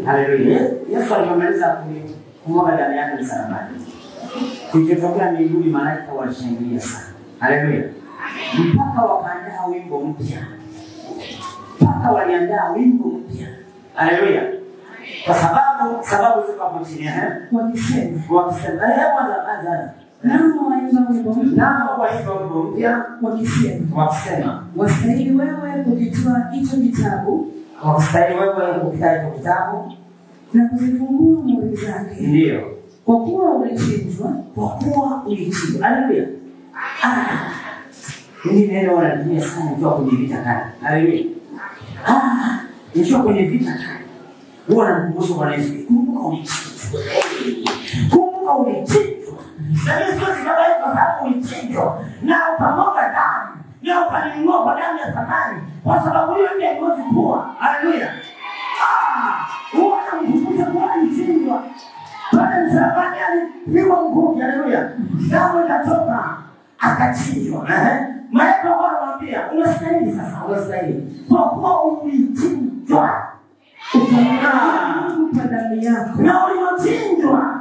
Haleluya. Yesu alimaliza kumwaga damu yake msalabani. Kilichotokea mbinguni malaika walishangilia sana. Haleluya. Mpaka wakaandaa wimbo mpya. Mpaka waliandaa wimbo mpya. Haleluya. Kwa sababu ziko hapo chini wakisema kwanza nao waimba wimbo mpya wakisema wastahili wewe kukitoa hicho kitabu na kuzifungua muhuri zake. Ndio. Kwa kuwa ulichinjwa. Haleluya. Hili neno wanatumia sana kwa kwenye vita kali. Haleluya. Nikiwa kwenye vita kali. Huwa nakumbusha Bwana Yesu, kumbuka ulichinjwa. Na Yesu anawaambia kwa sababu ulichinjwa na ukamwaga damu. Na ukaninunua kwa damu ya thamani. Kwa sababu hiyo ndiyo iliyozipua. Haleluya. Huwa namkumbusha kwa alichinjwa. Pale msalabani alipigwa mkuki. Haleluya. Damu ikatoka akachinjwa. Malaika wanamwambia, unastahili sasa, unastahili. Kwa kuwa ulichinjwa. Ukamwaga damu yako. Na ulichinjwa.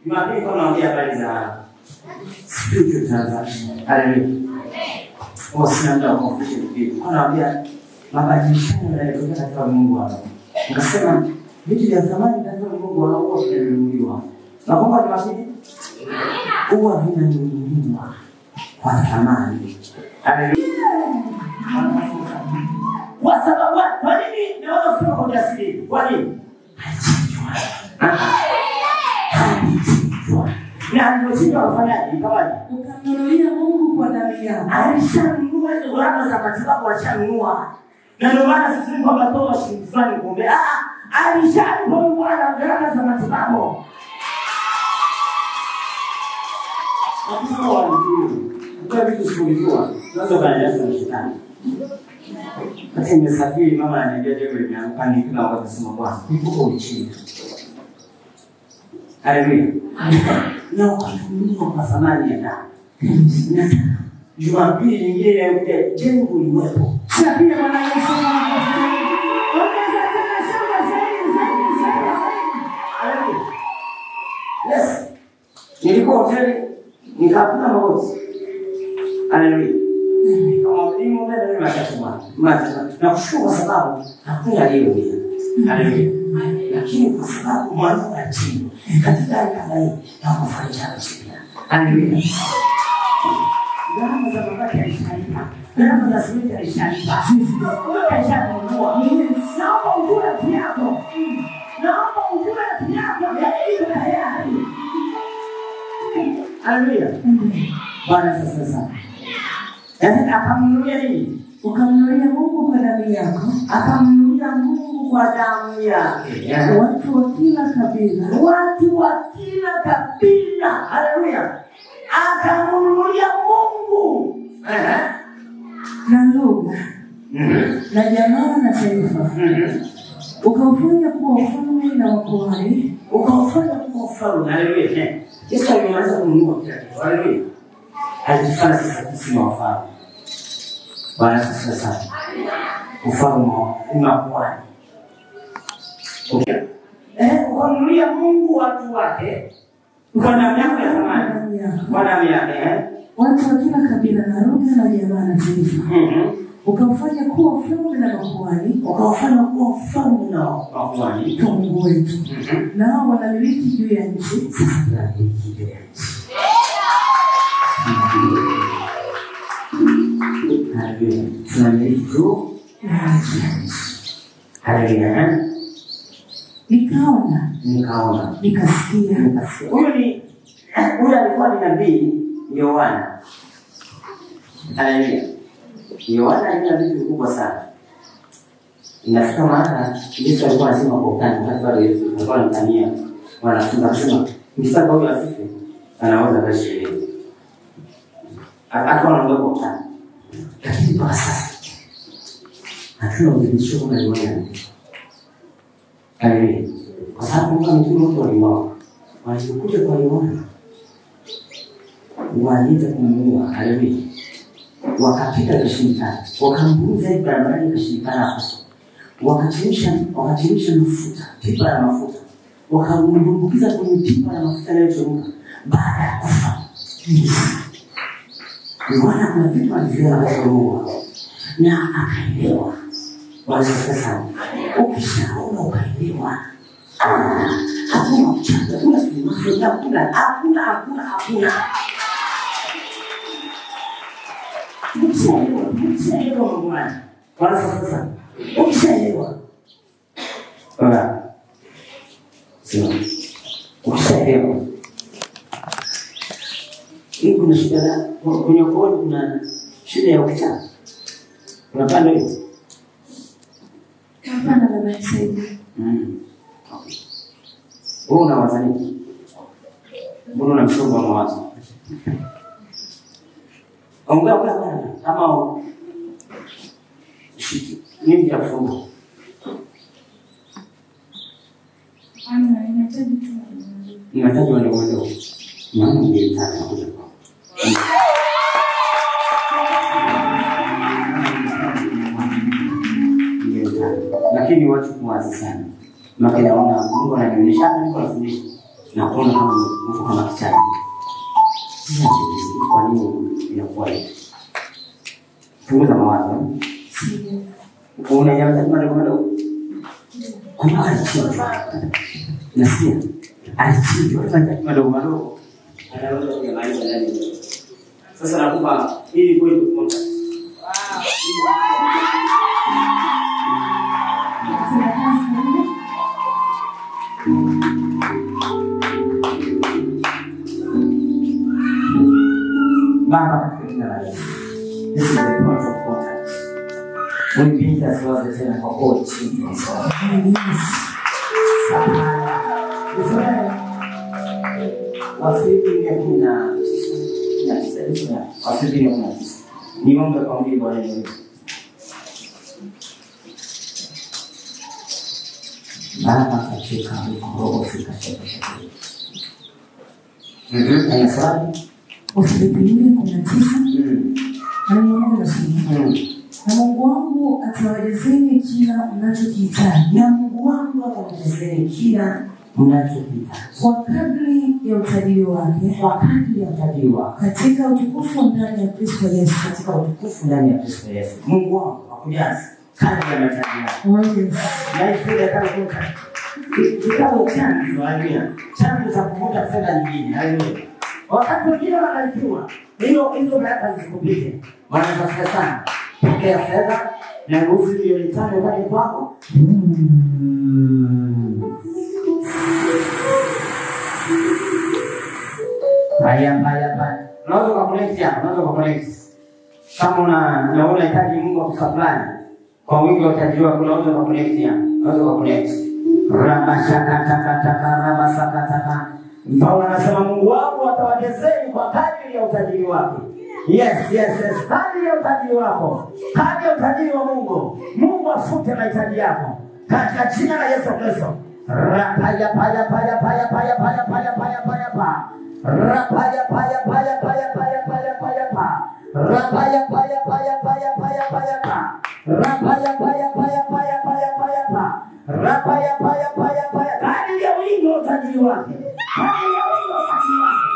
Mimi kwa naongea habari za spiritual transaction. Haleluya. Wasina kufundisha vitu. Anawaambia mabadilishano yanayotokea katika Mungu wao. Nikasema vitu vya zamani katika Mungu wao huwa vinanunuliwa. Na kwamba ni mazuri huwa vinanunuliwa kwa thamani. Haleluya. Kwa sababu kwa nini naweza kusema kwa ujasiri? Kwa nini? Na alipochinjwa kufanyaje? Ikawaje? Ukamnunulia Mungu kwa damu yako. Alishanunua hizo gharama za matibabu, alishanunua. Na ndio maana sisi kwamba toa shilingi fulani kumbe alishanunua gharama za matibabu. Hakuna walijua. Kwa vitu sikujua. Unaweza kanieleza na shetani. Hata nimesafiri mama ananiambia leo nimeamka nikila wakati sema Bwana, niko chini. Haleluya. Na ukatumia kwa thamani ya damu. Jumapili nyingine ile jengo liwepo. Pia Bwana Yesu Yes. Nilikuwa hoteli nikapata magoti. Haleluya. Kama mlimo mbele matatu. Na kushukuru kwa sababu hakuna leo. Haleluya. Lakini kwa sababu mwana wa chini katika kama hii na kufanya chini. Haleluya. Gharama za mabaki alishalipa. Gharama za simenti alishalipa. Wewe alishanunua. Naomba ujue kiapo. Naomba ujue kiapo ya tayari. Haleluya. Bwana sasa. Akamnunulia nini? Ukamnunulia Mungu kwa damu yako. Akamnunulia Mungu kwa damu yake. Watu wa kila kabila. Watu wa kila kabila. Haleluya. Akamnunulia Mungu. Na lugha. Na jamaa na taifa. Ukaufanya kuwa ufalme na wakuhani. Ukaufanya kuwa ufalme. Haleluya. Yesu alimaliza kununua kila kitu. Haleluya. Alitufanya sisi wafalme. Bwana sasa. Ufalme unakuwa. Okay. Ukanunulia Mungu watu wake kwa damu yako ya thamani. Kwa damu yake. Watu wa kila kabila na lugha na jamaa na taifa. Ukawafanya kuwa ufalme na makuhani. Ukawafanya kuwa ufalme na makuhani. Kwa Mungu wetu. Nao wanamiliki juu ya nchi. Haleluya. Tunamiliki juu ya nchi. Haleluya. Nikaona. Nikasikia. Huyu alikuwa ni nabii Yohana. Haleluya. Yohana alina vitu vikubwa sana. Inafika mahali Yesu alikuwa anasema kwa utani, wakati bado Yesu alikuwa anatania wanafunzi akasema, mkitaka huyu asife, anaweza kuishi. Akawa anaongea kwa utani. Lakini mpaka sasa hatuna udhibitisho kama Yohana. Haleluya. Kwa sababu kama mtume wote waliuawa. Walikuja kwa Yohana. Walienda kumuua. Haleluya. Wakapita kishindana. Wakambuza Ibrahim kishindana hapo. Wakachemsha mafuta, pipa la mafuta. Wakamdumbukiza kwenye pipa la mafuta yaliyochemka. Baada ya kufa. Bwana kuna vitu alivyoona katika Mungu. Na akaelewa. Wanasema ukishaona ukaelewa. Hakuna mchanga, hakuna suluhisho, hakuna. Ukishaelewa mambo haya. Wanasema ukishaelewa. Ukishaelewa. Hii kuna shida kwenye ukoo, kuna shida ya ukitaka. Unapanda hiyo? Hapana baba nisaidie. Okay. Wewe unawaza nini? Mbona una msongo wa mawazo? Ongea kwa kama nini ya kufunga? Inahitaji tu. Inahitaji wale. Maana nilitaka kuja kwa. Lakini watu kuwaza sana. Maka naona Mungu ananionyesha hapa niko nafundisha. Na kuona kama mtu kama kichana. Sasa kwa nini inakuwa hivi? Punguza mawazo. Unanyamaza kidogo. Kuna alichojwa. Nasikia. Alichojwa kidogo. Anaweza kuyamaliza ndani. Sasa nakupa ili kweli kukonta. Baba katika jina la Yesu. This is the point of contact. We beat as well as the for all children. Wafilipi 4:9. Wafilipi 4:9. Niombe kwa Mungu wa leo. Baba katika roho fika shaka. Aya swali. Wafilipi 4:9. Na Mungu anasema. Na Mungu wangu atawajezeni kila mnachokihitaji. Na Mungu wangu atawajezeni kila mnachokihitaji. Kwa kadri ya utajiri wake. Kwa kadri ya utajiri wake. Katika utukufu ndani ya Kristo Yesu. Katika utukufu ndani ya Kristo Yesu. Mungu wangu akujaze kadri ya mahitaji yako. Na ifanye kama kutoka. Kitabu chanzo haleluya. Chanzo cha kupata fedha nyingine haleluya. Wakati wengine wanajua hizo baraka zikupite. Wanatafuta sana. Pokea fedha na nguvu iliyotano ndani kwako. Haya. Unaweza kuconnect. Kama unahitaji Mungu akusupply kwa wingi wa utajiri wako, unaweza kuconnect. Rabashaka. Paulo anasema Mungu wangu atawajezeni kwa kadri ya utajiri wake. Yes. Kadri ya utajiri wako. Kadri ya utajiri wa Mungu. Mungu afute mahitaji yako. Katika jina la Yesu Kristo. Rapaya. Kadri utajiri wake. Kadiri ya wingi wa utajiri wake.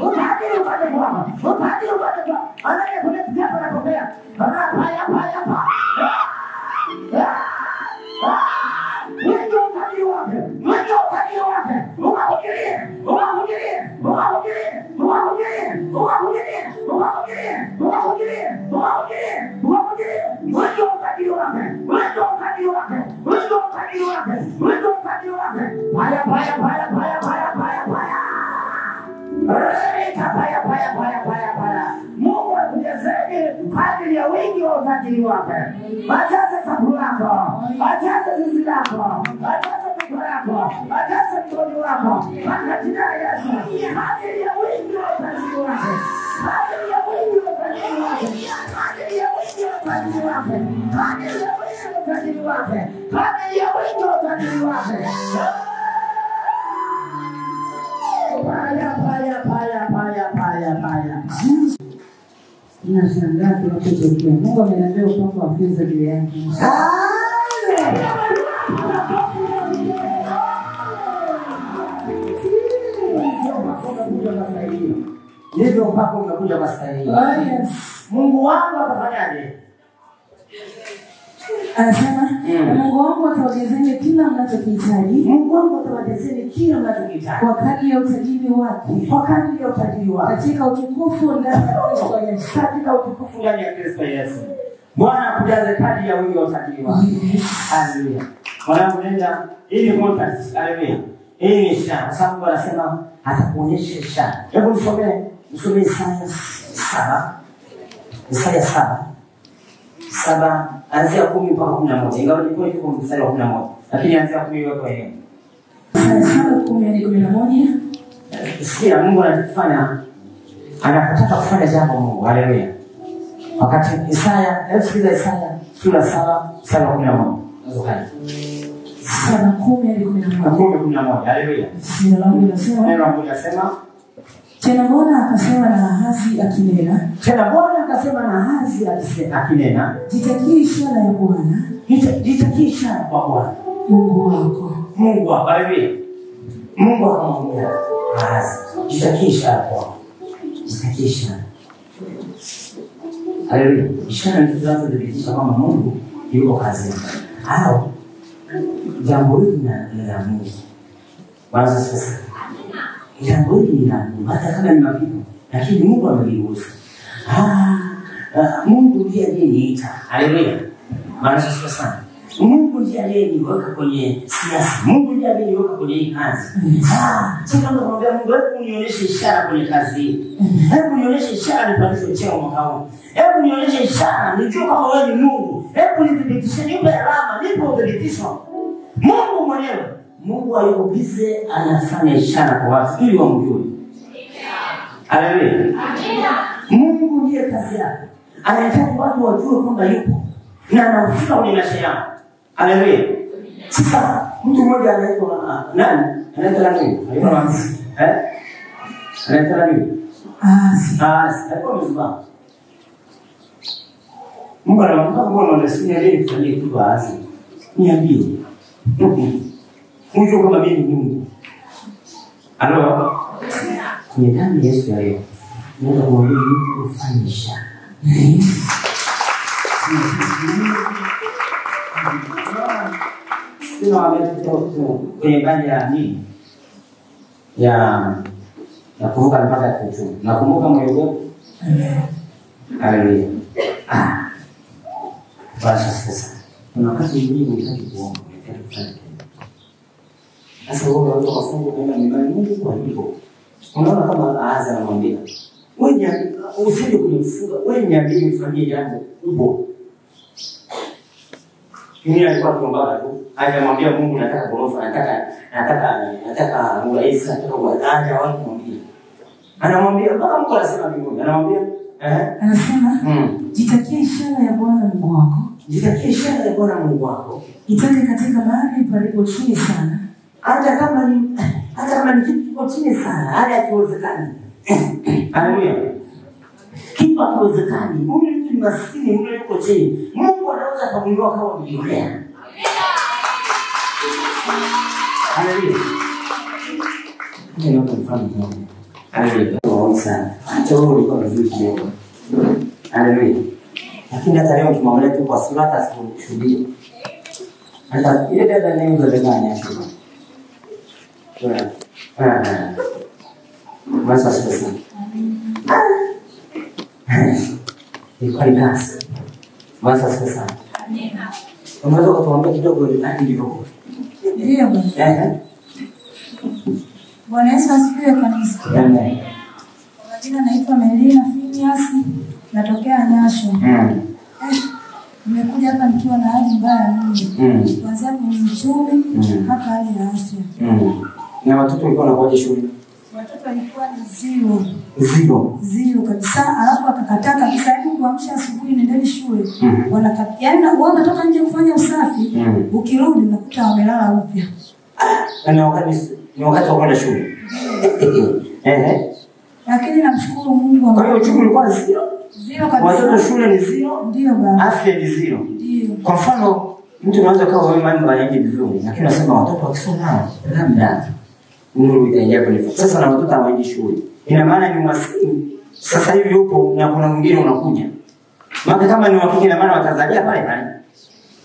Utajiri upate kwako. Angalia kule kiapo anapokea. Paya. Wingi wa utajiri wake. Mungu akujazeni kadiri ya wingi wa utajiri wake. Ajaze kapu lako, ajaze zizi lako, ajaze mikono yako, ajaze mikono wako. Katika jina la Yesu, kadiri ya wingi wa utajiri wake. Kadiri ya wingi wa utajiri wake. Kadiri ya wingi wa utajiri wake. Kadiri ya wingi wa utajiri wake. Kadiri ya wingi wa utajiri wake. Paya. Nashangaa tunapotokea. Mungu ameniambia upako wa fedha juu yake. Ndivyo upako umekuja mastahili. Mungu wangu atafanyaje? Anasema Mungu wangu atawaongezeni kila mnachokihitaji. Mungu wangu atawaongezeni kila mnachokihitaji. Kwa kadri ya utajiri wake. Katika utukufu ndani ya Kristo Yesu. Katika utukufu ndani ya Kristo Yesu. Bwana akujaze kadri ya wingi wa utajiri wake. Haleluya. Mwanangu nenda ili contact. Haleluya. Hii ni ishara. Kwa sababu anasema atakuonyesha ishara. Hebu nisomee Isaya 7. Isaya 7 anzia 10 mpaka 11. Ingawa ni kwa mstari wa 11. Lakini anzia 10 yote kwa hiyo. Isaya 7:10 hadi 11. Sikia Mungu anatufanya anapotaka kufanya jambo Mungu. Haleluya. Wakati Isaya sura 7 mstari wa 11. Nazokani. 7:10 hadi 11. 10:11. Haleluya. Neno la Mungu linasema Tena Bwana akasema na Ahazi akinena. Jitakie ishara ya Bwana. Jitakie ishara kwa Bwana. Mungu wako. Haleluya. Mungu akamwambia Ahazi, jitakie ishara kwa. Jitakie ishara. Haleluya. Ishara ni zinazothibitisha kwamba Mungu yuko kazini. Au jambo hili ni la Mungu. Bwana sasa. Jambo hili ni la Mungu. Hata kama ni mapigo, lakini Mungu ameliruhusu. Mungu ndiye aliyeniita. Haleluya. Bwana sasa. Mungu ndiye aliyeniweka kwenye siasa. Mungu ndiye aliyeniweka kwenye hii kazi. Sasa tunamwambia Mungu, hebu nionyeshe ishara kwenye kazi hii. Hebu nionyeshe ishara nipandishwe cheo mwaka huu. Hebu nionyeshe ishara nijue kama wewe ni Mungu. Hebu nithibitishe, nipe alama, nipe uthibitisho. Mungu mwenyewe, Mungu alikubize anafanya ishara kwa watu ili wamjue. Haleluya. Amina. Mungu ndiye kazi yake. Anataka watu wajue kwamba yupo na anahusika kwenye maisha yao. Haleluya. Sasa mtu mmoja anaitwa nani? Anaitwa nani? Anaitwa nani? Alikuwa mzima. Mungu anamwambia mbona unasikia leo kufanyia kitu basi? Niambie. Mungu kama mimi ni Mungu. Alo. Kwenye damu ya Yesu ya leo. Mungu kumwambia mtu ufanye ishara. Sio kwenye bali ya nini? Ya kuvuka mpaka ya kuchunga. Nakumbuka mliogopa? Haleluya. Basi sasa. Kuna wakati mwingine unataka kuomba, unataka kufanya kitu. Sasa wewe unataka kufanya kwenda nyumbani Mungu kwa hivyo. Unaona kama Ahazi anamwambia, wewe usije kunifunga, wewe niambie ufanye jambo upo. Yeye alikuwa kuomba tu. Hajamwambia Mungu nataka ghorofa, nataka urais, nataka uwanja watu mwambie. Anamwambia kama Mungu anasema mbinguni, anamwambia anasema jitakie ishara ya Bwana Mungu wako. Jitakie ishara ya Bwana Mungu wako. Itake katika mahali palipo chini sana. Hata kama ni kitu kiko chini sana, hali hakiwezekani. Haleluya. Kitu hakiwezekani. Mungu ni maskini, Mungu yuko chini. Mungu anaweza kumwinua kama milionea. Haleluya. Ndio mfano mmoja. Haleluya. Kwa sana. Acha wewe ulikuwa mzuri kidogo. Haleluya. Lakini hata leo tumeongelea tu kwa sura hata sikushuhudia. Hata ile dada leo ndio danganya shida. Masa sasa. Ilikuwa ni kazi. Masa sasa. Amina. Unaweza kutuambia kidogo hadi ndivyo. Ndio bwana. Bwana Yesu asifiwe kanisa. Amen. Kwa jina naitwa Melina Phineas, natokea Nyasho. Nimekuja hapa nikiwa na hali mbaya mno. Kuanzia kwenye uchumi mpaka hali ya afya. Na watoto walikuwa wanakuja shule? Watoto walikuwa ni zero kabisa. Alafu akakataa kabisa, hebu kuamsha asubuhi nendeni shule. Yaani wanatoka nje kufanya usafi, ukirudi unakuta wamelala upya. Ni wakati wa kwenda shule. Lakini namshukuru Mungu. Kwa hiyo uchumi ulikuwa zero kabisa. Watoto shule ni zero? Ndio baba. Afya ni zero. Ndio. Kwa mfano mtu anaweza kawa wewe mambo yaende vizuri, lakini unasema watoto wakisoma labda nuru itaingia kwenye. Sasa na watoto hawaendi shule. Ina maana ni maskini. Sasa hivi huko na kuna mwingine unakuja. Maana kama ni wakike na maana watazalia pale pale.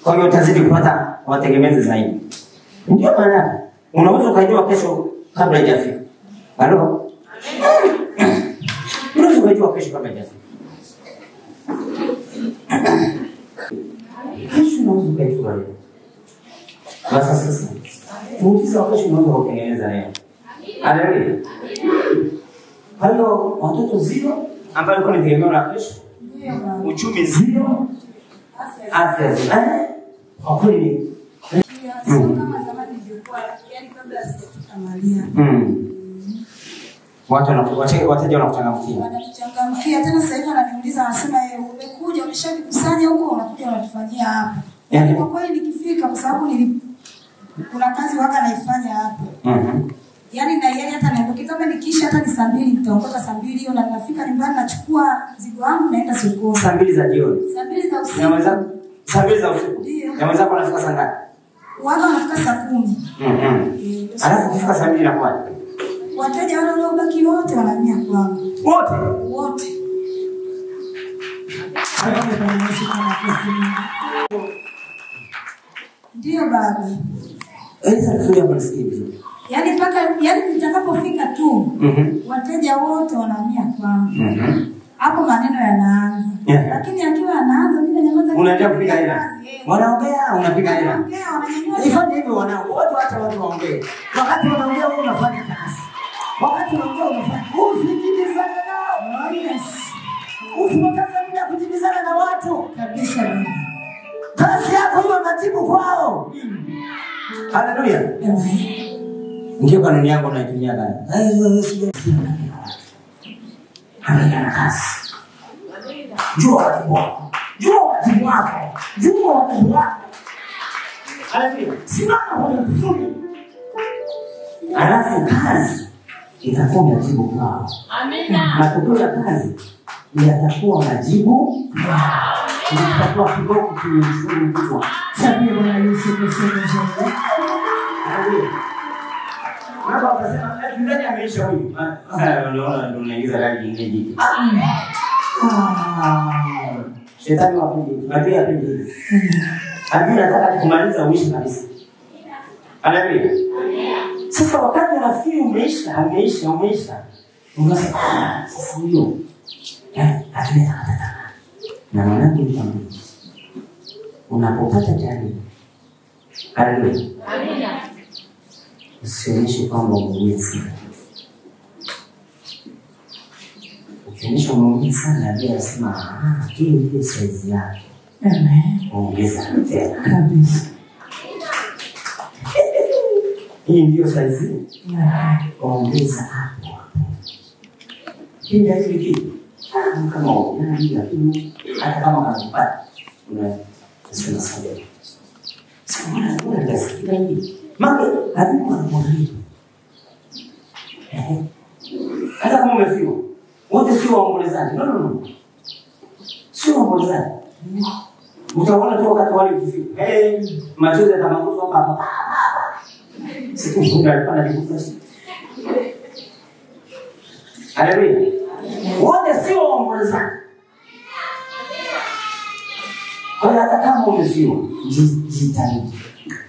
Kwa hiyo utazidi kupata wategemezi zaidi. Ndio maana unaweza kujua kesho kabla haijafika. Halo? Unaweza kujua kesho kabla haijafika. Kesho unaweza kujua leo. Sasa muujiza wa kesho unaweza kutengeneza leo. Haleluya. Kwa hiyo watoto zero ambao kwa nitegemeo la kesho. Uchumi zero. Afya zero. Kwa kweli kama zamani ilikuwa yani kabla sijafika Maria. Watu wateja wanakuchangamkia. Wanachangamkia tena sasa hivi ananiuliza anasema umekuja umeshakusanya huko unakuja unatufanyia hapa. Kwa kweli nikifika kwa sababu kuna kazi waka naifanya hapa. Yaani na yeye hata naondoka kama nikisha hata ni saa 2 nitaondoka saa 2 hiyo na nafika nyumbani nachukua zigo wangu naenda sokoni. Saa 2 za jioni. Saa 2 za usiku. Naweza saa 2 za usiku. Naweza kwa nafika saa ngapi? Wao wanafika saa 10. Alafu kufika saa 2 inakuwa. Wateja wale waliobaki wote wanamia kwangu. Wote. Ndio baba. Kusudia msikivu. Yaani nitakapofika tu wateja wote wanahamia kwangu. Hapo maneno yanaanza. Lakini akiwa anaanza mimi nanyamaza. Unaendelea kupiga hela. Wanaongea unapiga hela. Ifanye hivyo wanao. Watu acha watu waongee. Wakati wanaongea wewe unafanya kazi. Wakati wanaongea unafanya. Usijibizane nao. Yes. Usipoteze muda kujibizana na watu kabisa. Kazi yako hiyo majibu kwao. Haleluya. Ndio kanuni yangu naitumia gani? Haleluya kazi. Jua wajibu wako. Haleluya. Simama kwenye kusudi. Alafu kazi itakuwa majibu kwao. Amina. Matokeo ya kazi yatakuwa majibu kwao. Nitakuwa kidogo kwenye mkubwa. Sabi Bwana Yesu Kristo. Hapa wakasema ndani ameisha huyu. Unaona ndio unaingiza gari nyingine jiki. Shetani wapendi. Nabii apendi. Nabii anataka kumaliza uishi kabisa. Haleluya. Sasa wakati unafikiri umeisha. Unasema sasa huyo. Hatuenda na mwanangu ni kama unapopata jani. Haleluya. Amina. Usionyeshe kwamba umeumia sana. Ukionyesha umeumia sana ndio anasema hii ndio size yake. Amen. Ongeza tena. Kabisa. Hii ndio size. Ongeza hapo. Hii ndio kitu. Kama unajua lakini hata kama unapata unasema sawa. Sasa unasikia nini? Mama alikuwa anamwambia. Hata kama umefiwa. Wote sio waombolezaji. No. Sio waombolezaji. Utaona tu wakati wale ukifika. Machozi yatamanguza hapa. Siku alikuwa anajifunza. Haleluya. Wote sio waombolezaji. Kwa hata kama umesiwa, jitahidi.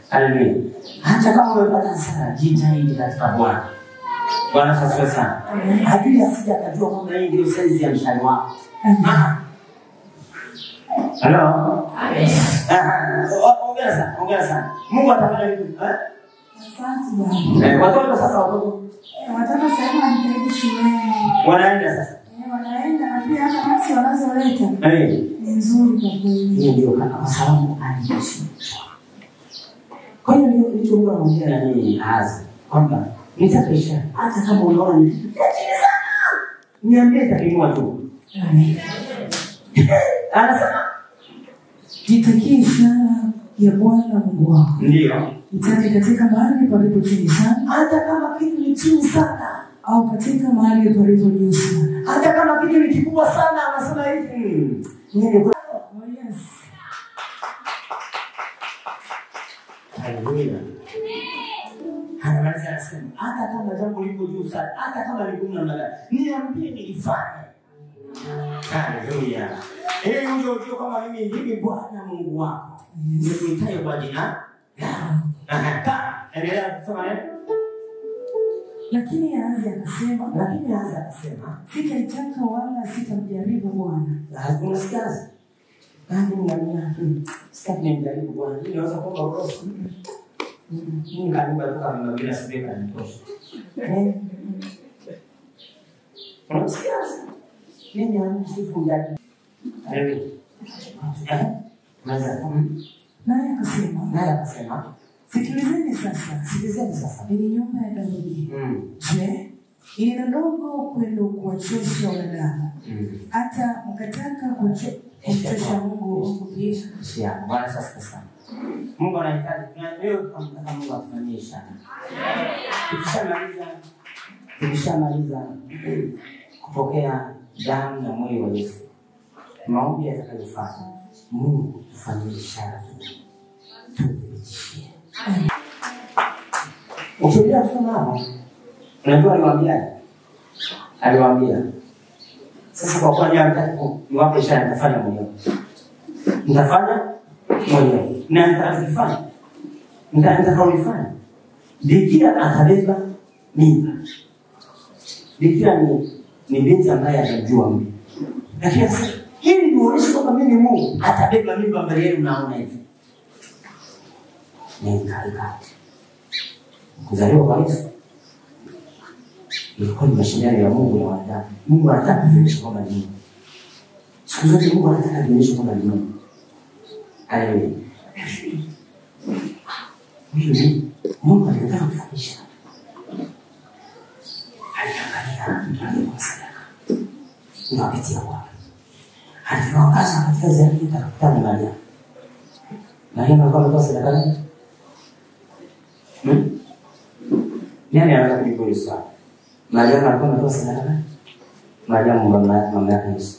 Haleluya. Hata kama umepata hasara, jitahidi katika Bwana. Bwana asifiwe sana. Hajui asije akajua kwamba hii ndio size ya mshale wako. Hello? Amen. Ongea sana. Mungu atafanya vitu. Asante Bwana. Watoto sasa watoto. Watoto sasa wanajitahidi shuleni. Wanaenda sasa. Wanaenda na pia hata nafsi wanazoleta. Ni nzuri kwa kweli. Ndio kwa sababu aliishi. Kwa hiyo ndio Mungu anaongea na nini hasa kwamba nitapisha hata kama unaona ni kitu sana. Niambie takiwa tu. Amen. Anasema jitakie ishara ya Bwana Mungu wako. Ndio. Itake katika mahali palipo chini sana, hata kama kitu ni chini sana, au katika mahali palipo juu sana. Hata kama kitu ni kikubwa sana, anasema hivi. Yes. Haleluya. Anasema hata kama jambo liko juu sana, hata kama ni gumu namna gani, niambie nilifanye. Haleluya. Unajua kama mimi ndimi Bwana Mungu wako. Nikuitaye kwa jina. Endelea kusema nini? Lakini aanze akasema, sitaitaka wala sitamjaribu Bwana. Unasikia? Sitaki nimjaribu Bwana. Ninaweza kuomba urosi. Mimi kaniba tu kama bila sibeka nitosha. Unasikia? Mimi anasifu ndani. Naye akasema, sikilizeni sasa, ili nyumba ya Daudi. Je, ina ndogo kwenu kuwachosha wanadamu? Hata mkataka kumchosha Mungu Yesu. Bwana sasa. Mungu anahitaji leo tunataka Mungu atufanyie ishara. Tukishamaliza kupokea damu na mwili wa Yesu, maombi yatakayofanya Mungu tufanyie ishara tuthibitishie. Ukiendelea kusoma hapo, unajua aliwaambia sasa kwa kuwa niwape ishara nitafanya mwenyewe. Na nitakifanya. Nitakalifanya. Bikira atabeba mimba. Bikira ni binti ambaye anajua mimi. Lakini sasa ili nionyeshe kwamba mimi Mungu atabeba mimba mbele yenu, naona hivi. Nikaika. Kuzaliwa kwa Yesu. Ilikuwa ni mashindano ya Mungu na wanadamu. Mungu anataka kuonyesha kwamba ni Mungu. Siku zote Mungu anataka kuonyesha kwamba ni Mungu. Haleluya. Mungu anataka kufundisha. Aliangalia kwa sadaka. Unapitia wapi? Alipoangaza katika zaidi atakutana na Maria. Maria alikuwa ametoa sadaka gani? Nani anataka kujibu swali? Maria alikuwa ametoa sadaka gani? Maria mama yake Yesu.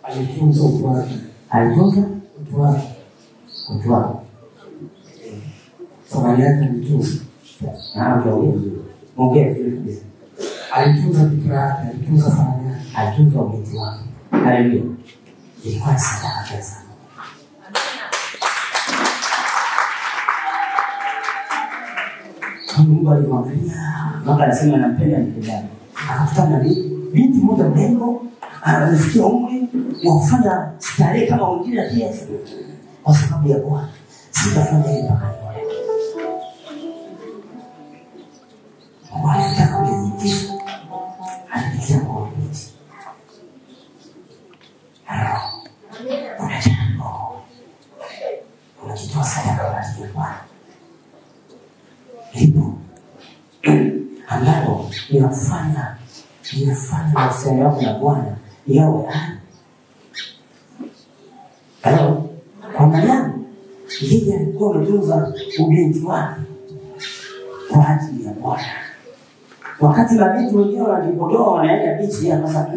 Alitunza utu wake. Familia yake alitunza. Ongea vizuri. Alitunza fikra yake, alitunza familia yake, alitunza ubinti wake. Haleluya. Ilikuwa sadaka pesa. Mungu alimwangalia. Mungu anasema nampenda nipendane. Akakutana na binti mmoja mrembo, anafikia umri wa kufanya starehe kama wengine na pia kwa sababu ya Bwana. Sitafanya hivi mpaka nione. Mungu anataka kunitisha. Anapitia kwa binti. Unajitoa sadaka kwa ajili ya Bwana. Lipo ambalo linafanya mahusiano yako na Bwana yawe hai. Kwa maana yeye alikuwa ametunza ubinti wake kwa ajili ya Bwana. Wakati mabinti wengine walipotoa wanaenda bichi ya sasa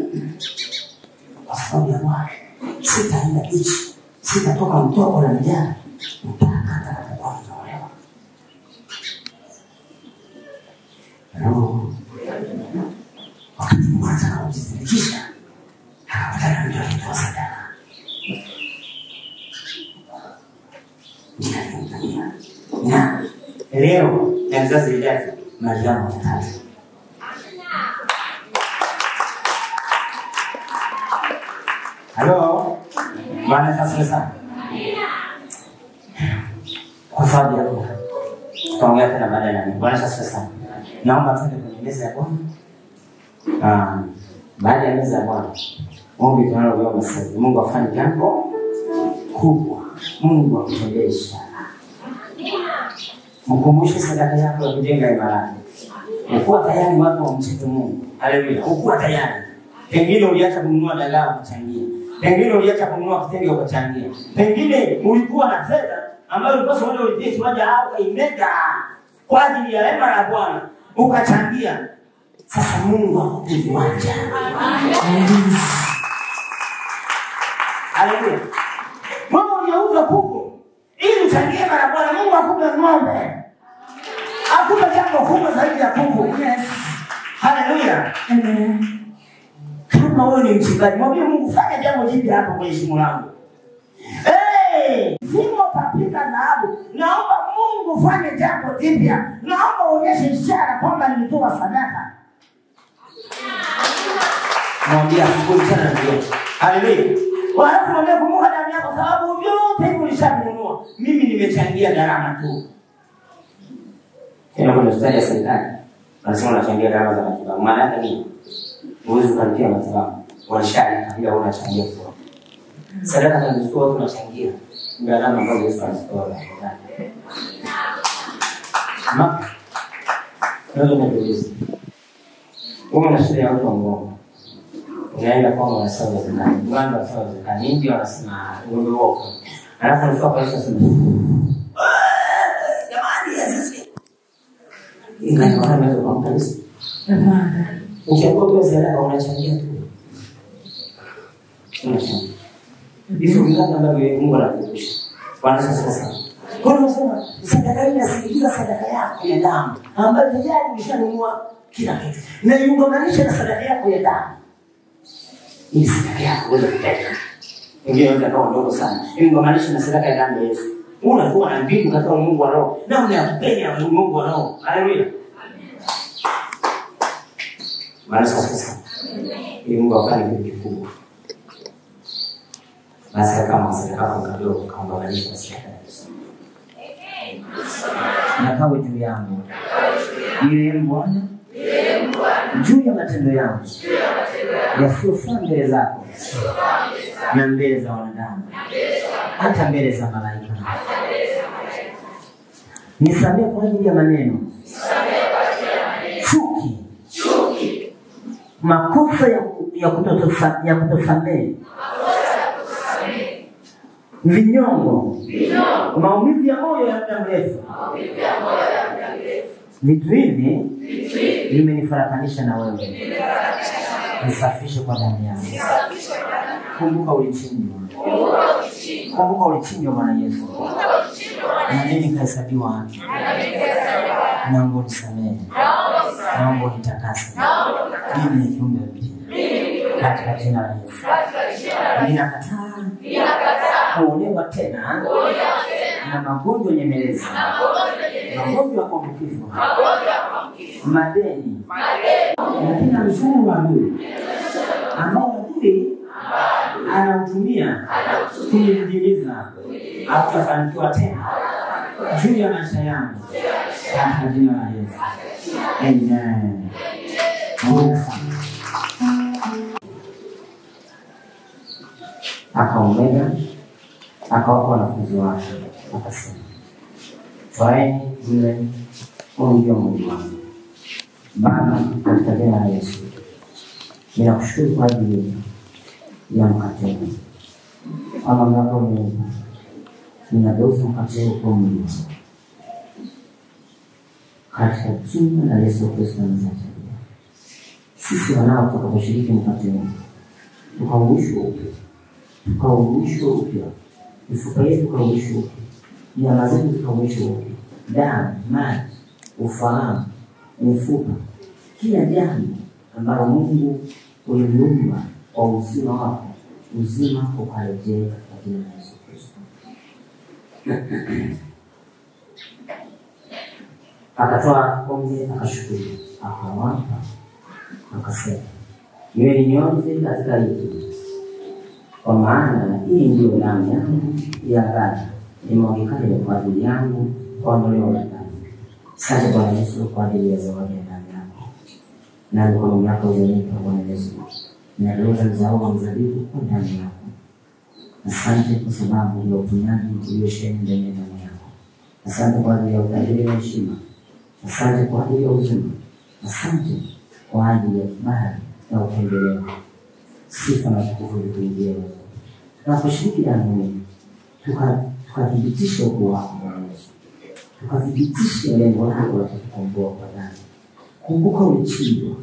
kwa sababu ya Bwana. sitaenda bichi, sitatoka mtoko na vijana mpaka atakapokuwa mnaolewa. Wakati mwanza kujizindikisha, hakapatana mtu alitoa sadaka. Na leo na vizazi vijavyo Mariamu watatu. Halo, Bwana asifiwe sana. Kwa sababu ya Bwana tutaongea tena baadaye na mimi. Bwana asifiwe sana. Naomba twende kwenye meza ya Bwana. Baada ya meza ya Bwana, ombi tunaloomba sasa, Mungu afanye jambo kubwa. Mungu akutendee ishara. Mkumbushe sadaka yako ya kujenga imani. Ukuwa tayari watu wamcheke Mungu. Haleluya. Ukuwa tayari. Pengine uliacha kununua dagaa kuchangia. Pengine uliacha kununua kitenge ukachangia. Pengine ulikuwa na fedha ambayo ulikuwa unaenda ulipie kiwanja au kaimega kwa ajili ya hema la Bwana ukachangia. Sasa Mungu akupe viwanja. Amen. Haleluya. Mungu unauza kuku ili uchangie hema la Bwana. Mungu akupe ng'ombe. Akupe jambo kubwa zaidi ya kuku. Yes. Haleluya. Amen. Kama wewe ni mchungaji, mwambie Mungu fanya jambo jipya hapa kwenye shimo langu. Vimo papika dhahabu. Naomba Mungu fanye jambo jipya. Naomba uonyeshe ishara kwamba nilitoa sadaka. Mwambie asubuhi sana ndio. Haleluya. Walafu mwambie kumbuka damu yako sababu vyote hivi ulishavinunua. Mimi nimechangia gharama tu. Tena kuna ustadi ya serikali. Wanasema unachangia gharama za matibabu. Maana yake nini? Uwezo kulipia matibabu. Wanashari bila unachangia kwa. Sadaka za mziki watu wanachangia. Gharama ambazo Yesu anazitoa. Mama. Ndio ndio. Una shida ya watu wa Mungu. Unaenda kwa wanasema zakani. Bwana anasema zakani. Ndio anasema ngombe wako. Alafu anafika kwa Yesu sema. Jamani Yesu. Ingawa wanaweza kumkanisa. Ukiambiwa kwa sadaka unachangia tu. Unachangia. Hizo vingapi ambavyo Mungu anakukumbusha. Bwana sasa. Kwa hiyo unasema sadaka inasikiliza sadaka yako ya damu ambayo tayari umeshanunua kila kitu. Na iunganishe na sadaka yako ya damu. Hii sadaka yako wewe kupenda. Ingine unaweza kuwa ndogo sana. Iunganishe na sadaka ya damu ya Yesu. Unakuwa na mbingu katika Mungu wa roho. Na unayapenda Mungu wa roho. Haleluya. Bwana sasa. Ili Mungu afanye kitu kikubwa. Basi kama sadaka yako kadogo kaunganisha na sadaka ya Yesu. Na kawe juu yangu. Ile Bwana juu ya matendo yangu yasiyofaa mbele zako na mbele za wanadamu hata mbele za malaika. Nisamehe kwa ajili ya maneno, chuki, makosa ya kutosamehe, vinyongo, maumivu ya moyo ya muda mrefu. Vitu hivi vimenifarakanisha na wewe. Nisafishe kwa damu yako. Kumbuka ulichinjwa. Kumbuka ulichinjwa Bwana Yesu. Na mimi kahesabiwa haki. Naomba unisamehe. Naomba unitakase. Mimi ni kiumbe mpya. Katika jina la Yesu. Ninakataa kuonewa tena na magonjwa nyemelezi. Magonjwa ya kuambukizwa. Madeni. Na kila mshumu wa adui ambao adui anautumia kunidiliza hatafanikiwa tena juu ya maisha yangu katika jina la Yesu. Amen. Akaomega akawapa wanafunzi wake akasema, twaeni mle, huu ndio mwili wangu. Baba, katika jina la Yesu ninakushukuru kwa ajili ya mkate huu. Kwa mamlaka ya Mungu ninageuza mkate huu kwa mwili wangu katika jina la Yesu Kristo Nazareti. Sisi wanao tutakaposhiriki mkate huu tukauishwe upya tukaumishwa upya, mifupa yetu tukaumishwa upya, nyama zetu tukaumishwa upya, damu, maji, ufahamu, mifupa, kila jambo ambalo Mungu uliumba kwa uzima wako, uzima ukarejea katika jina la Yesu Kristo. Akatoa kombe, akashukuru, akawapa, akasema, "Nyweni nyote katika hili, kwa maana hii ndio damu yangu ya agano, imwagikayo kwa ajili yangu kwa ondoleo la dhambi." Asante Bwana Yesu kwa ajili ya zawadi ya damu yako. Na mkono wako uzanipa Bwana Yesu. Na leo mzao wa mzabibu kwa damu yako. Asante kwa sababu ya uponyaji uliosheheni ndani ya damu yako. Asante kwa ajili ya utajiri na heshima. Asante kwa ajili ya uzima. Asante kwa ajili ya kibali na upendeleo. Sifa na utukufu vitumikie wewe. Tunaposhiriki damu hii, tukathibitisha ukuu wako Bwana Yesu. Tukathibitisha lengo lako la kutukomboa kwa damu. Kumbuka ulichinjwa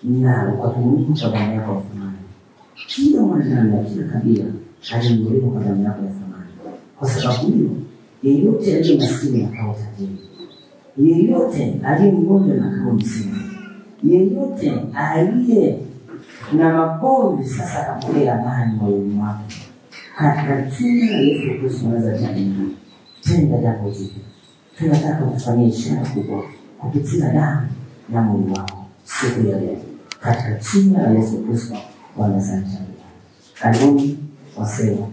na ukatumika kwa damu yako ya thamani. Kila mwanadamu na kila kabila alinunuliwa kwa damu yako ya thamani. Kwa sababu hiyo, yeyote aliye maskini akawa tajiri, yeyote aliye mgonjwa na akawa mzima, yeyote aliye na magomvi sasa akapokea amani moyoni mwake. Katika jina la Yesu Kristo Nazareti, tenda jambo jipya. Tunataka kufanya ishara kubwa kupitia damu na mwili wako siku ya leo. Katika jina la Yesu Kristo wa Nazareti. Karibuni wasema.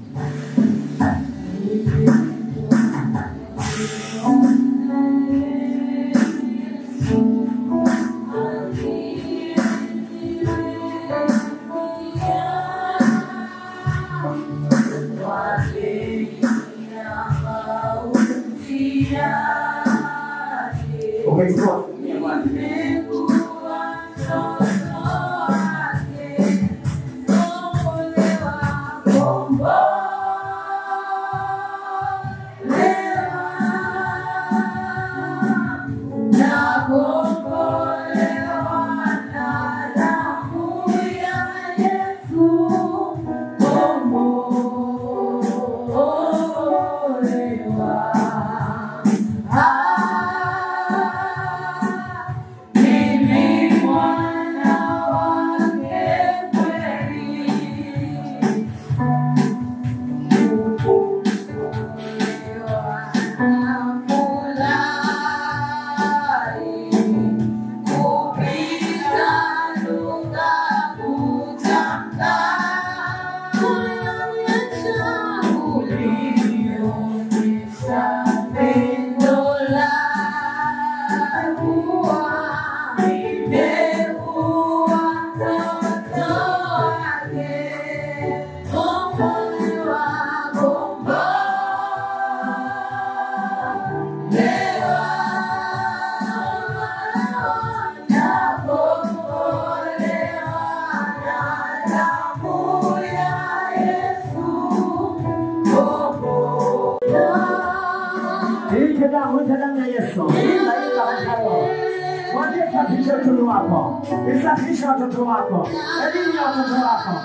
Isafisha watoto wako, elimu ya watoto wako.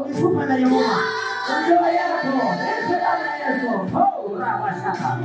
Mifupa na nyama. Ndio yako. Ndio damu ya Yesu. Raba shaka.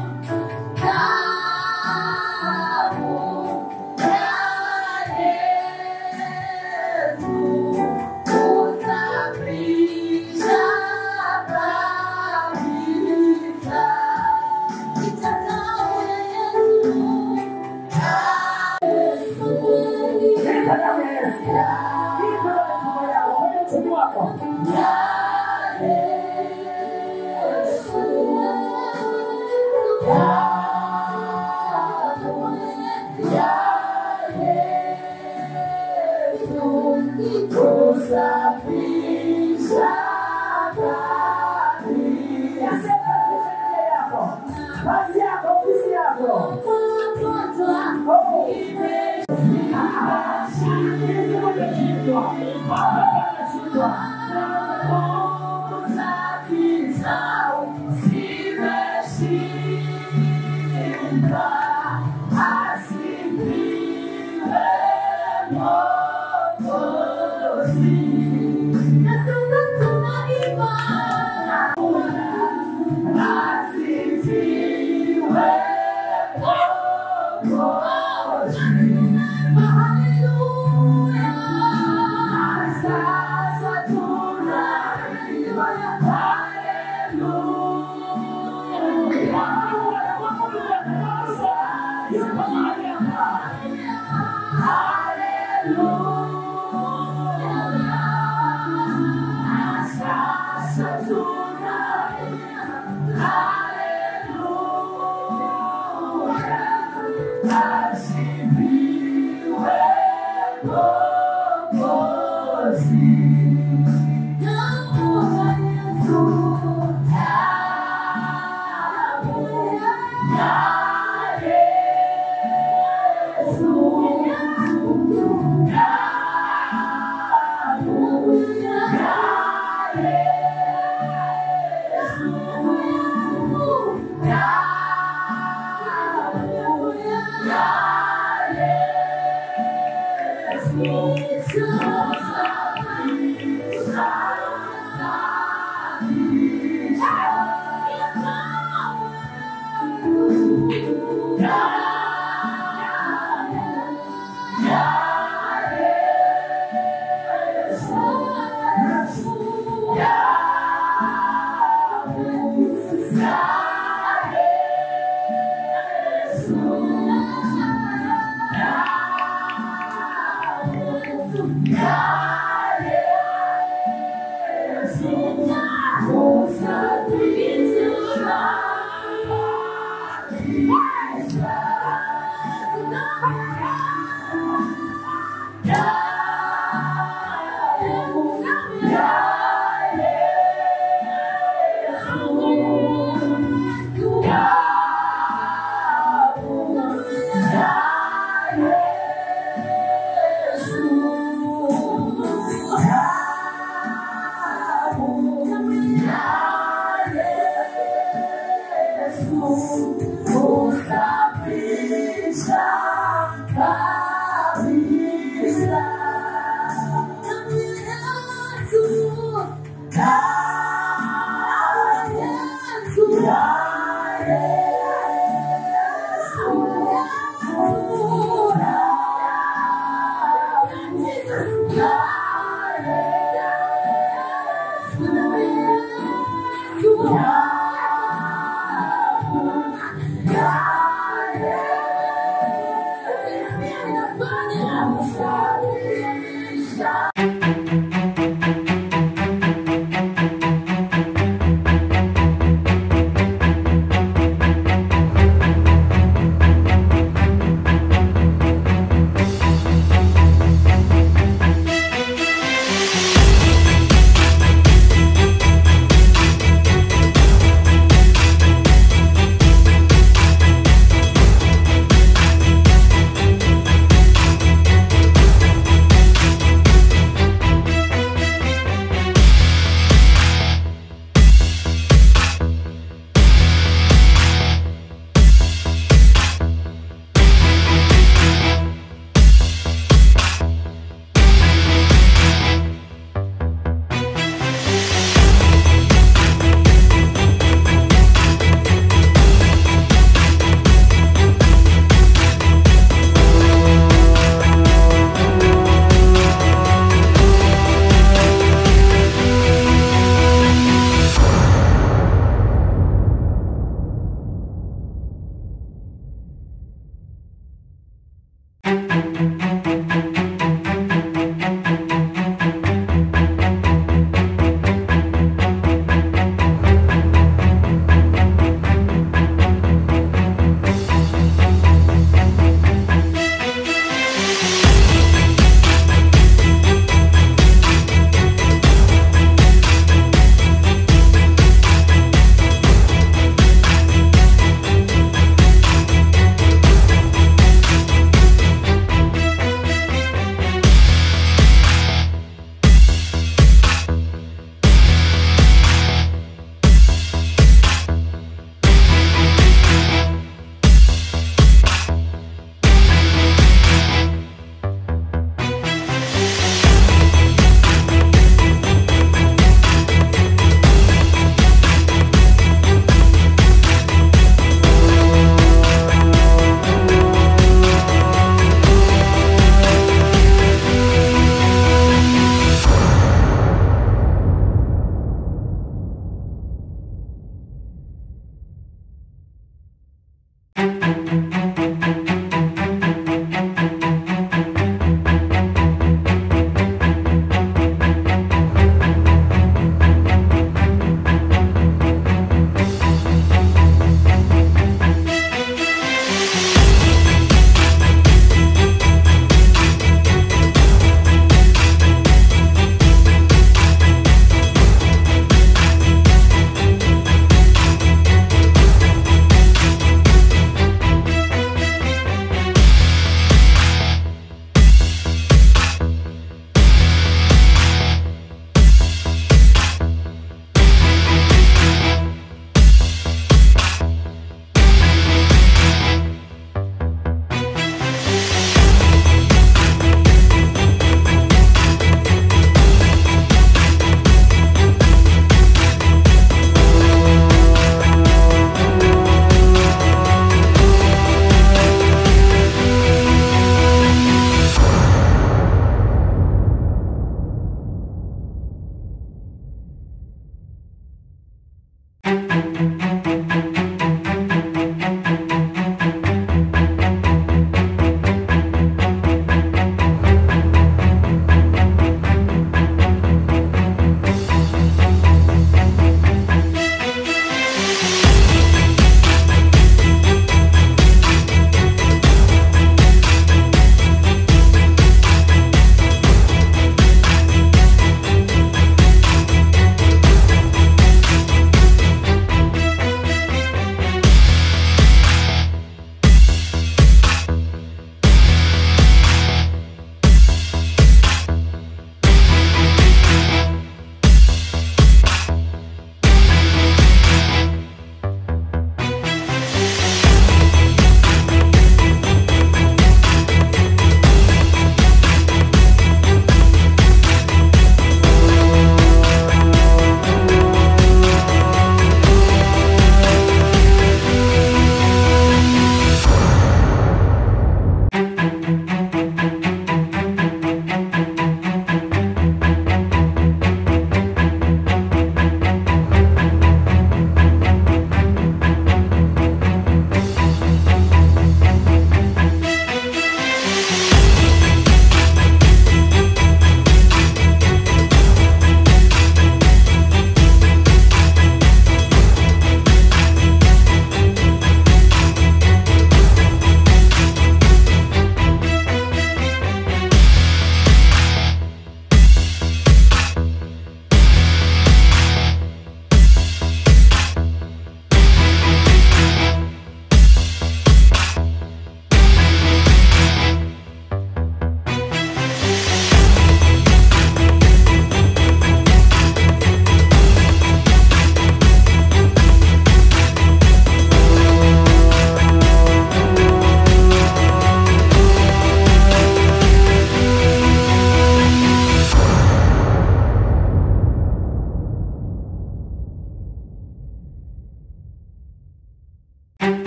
Nasema tunaimba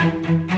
Thank you.